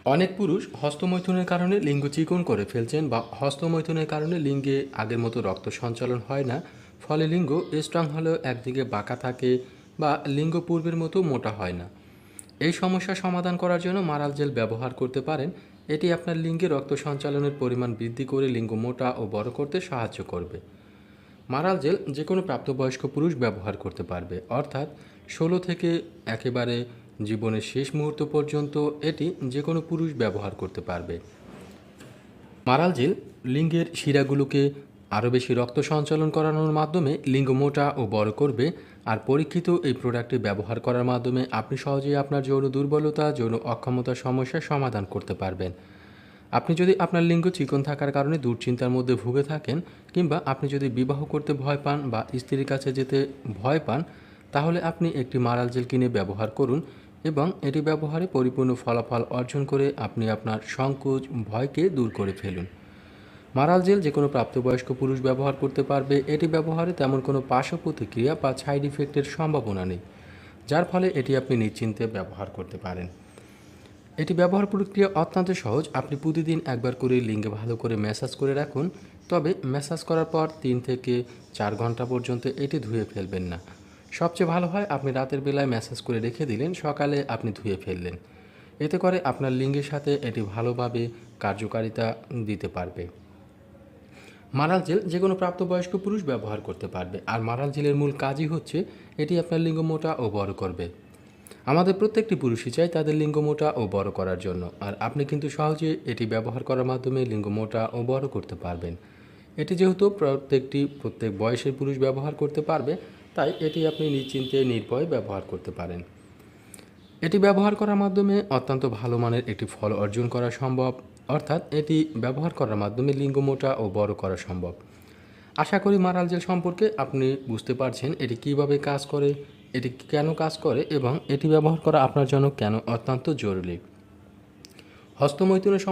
অনেক পুরুষ হস্তমৈথুনের কারণে লিঙ্গ চিকন করে ফেলছেন বা হস্তমৈথুনের কারণে লিঙ্গে আগের মতো রক্ত সঞ্চালন হয় না, ফলে লিঙ্গ স্ট্রং হলেও একদিকে বাঁকা থাকে বা লিঙ্গ পূর্বের মতো মোটা হয় না। এই সমস্যা সমাধান করার জন্য মারাল জেল ব্যবহার করতে পারেন। এটি আপনার লিঙ্গে রক্ত সঞ্চালনের পরিমাণ বৃদ্ধি করে লিঙ্গ মোটা ও বড় করতে সাহায্য করবে। মারাল জেল যে কোনো প্রাপ্তবয়স্ক পুরুষ ব্যবহার করতে পারবে, অর্থাৎ 16 থেকে একেবারে জীবনের শেষ মুহূর্ত পর্যন্ত এটি যে কোনো পুরুষ ব্যবহার করতে পারবে। মারাল জেল লিঙ্গের শিরাগুলোকে আরও বেশি রক্ত সঞ্চালন করানোর মাধ্যমে লিঙ্গ মোটা ও বড় করবে। আর পরীক্ষিত এই প্রোডাক্টটি ব্যবহার করার মাধ্যমে আপনি সহজেই আপনার যৌন দুর্বলতা, যৌন অক্ষমতার সমস্যার সমাধান করতে পারবেন। আপনি যদি আপনার লিঙ্গ চিকন থাকার কারণে দুশ্চিন্তার মধ্যে ভুগে থাকেন, কিংবা আপনি যদি বিবাহ করতে ভয় পান বা স্ত্রীর কাছে যেতে ভয় পান, তাহলে আপনি একটি মারাল জেল কিনে ব্যবহার করুন এবং এটি ব্যবহারে পরিপূর্ণ ফলাফল অর্জন করে আপনি আপনার সংকোচ, ভয়কে দূর করে ফেলুন। মারাল জেল যে কোনো প্রাপ্তবয়স্ক পুরুষ ব্যবহার করতে পারবে। এটি ব্যবহারে তেমন কোনো পার্শ্ব প্রতিক্রিয়া বা সাইড ইফেক্টের সম্ভাবনা নেই, যার ফলে এটি আপনি নিশ্চিন্তে ব্যবহার করতে পারেন। এটি ব্যবহার প্রক্রিয়া অত্যন্ত সহজ। আপনি প্রতিদিন একবার করে লিঙ্গে ভালো করে ম্যাসাজ করে রাখুন, তবে ম্যাসাজ করার পর 3 থেকে 4 ঘন্টা পর্যন্ত এটি ধুয়ে ফেলবেন না। সবচেয়ে ভালো হয় আপনি রাতের বেলায় ম্যাসাজ করে রেখে দিলেন, সকালে আপনি ধুয়ে ফেললেন। এতে করে আপনার লিঙ্গের সাথে এটি ভালোভাবে কার্যকারিতা দিতে পারবে। মারাল জেল যে কোনো প্রাপ্তবয়স্ক পুরুষ ব্যবহার করতে পারবে, আর মারাল জেলের মূল কাজই হচ্ছে এটি আপনার লিঙ্গ মোটা ও বড় করবে। আমাদের প্রত্যেকটি পুরুষই চায় তাদের লিঙ্গ মোটা ও বড় করার জন্য, আর আপনি কিন্তু সহজে এটি ব্যবহার করার মাধ্যমে লিঙ্গ মোটা ও বড় করতে পারবেন। এটি যেহেতু প্রত্যেক বয়সের পুরুষ ব্যবহার করতে পারবে, তাই এটি আপনি নিশ্চিন্তে নির্ভয়ে ব্যবহার করতে পারেন। এটি ব্যবহার করার মাধ্যমে অত্যন্ত ভালো মানের একটি ফল অর্জন করা সম্ভব, অর্থাৎ এটি ব্যবহার করার মাধ্যমে লিঙ্গ মোটা ও বড় করা সম্ভব। আশা করি মারাল জেল সম্পর্কে আপনি বুঝতে পারছেন এটি কিভাবে কাজ করে, এটি কেন কাজ করে এবং এটি ব্যবহার করা আপনার জন্য কেন অত্যন্ত জরুরি। হস্তমৈথুনের